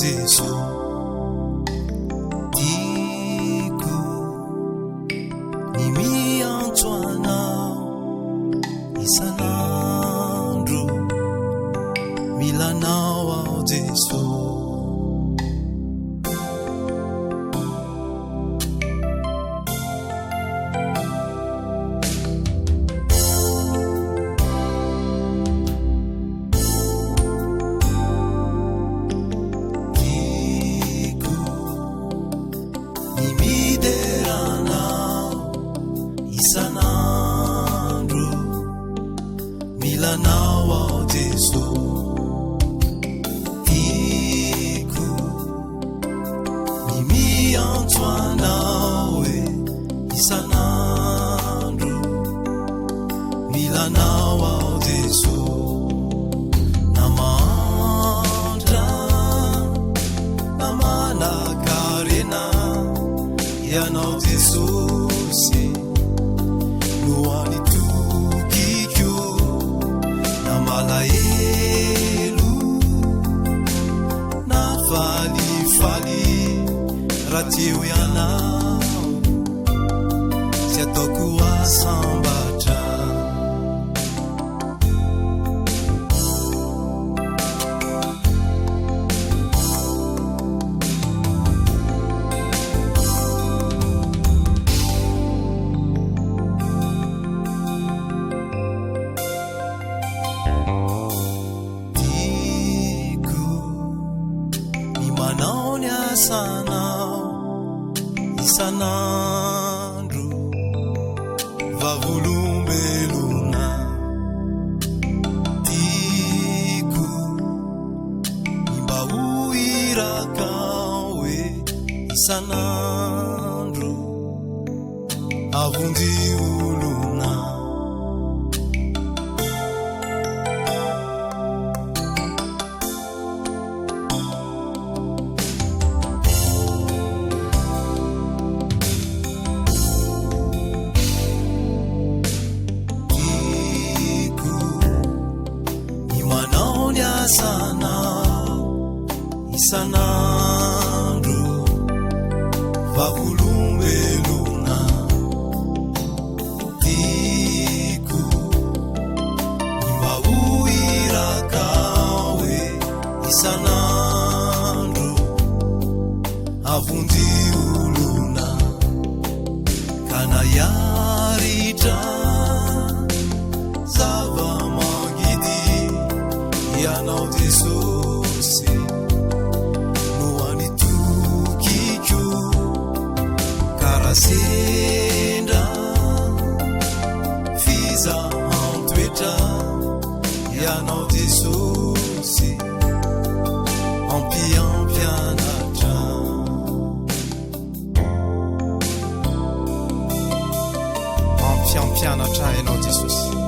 Jesu Tiku Nimiantso anao isan'andro milanao ao Jesu Isan'andro milanao ao Jesu Tiku nimiantso anao isan'andro milanao ao Jesu namandra namanakarena ianao Jesusy Noani tukikyo namalaelo navalifali ratio ianao sy ataoko asambatra Manao ny asanao isan'andro vavolombelona Tiku mba ho irakao isan'andro avonjiolona Sanao isan'andro vavolombelona Tiku mba ho irakao isan'andro avonjiolona ka nayaritra ianao Jesusy Noani tukikyo karasendra fiza antoetra ianao Jesusy ampiampianatra ianao Jesusy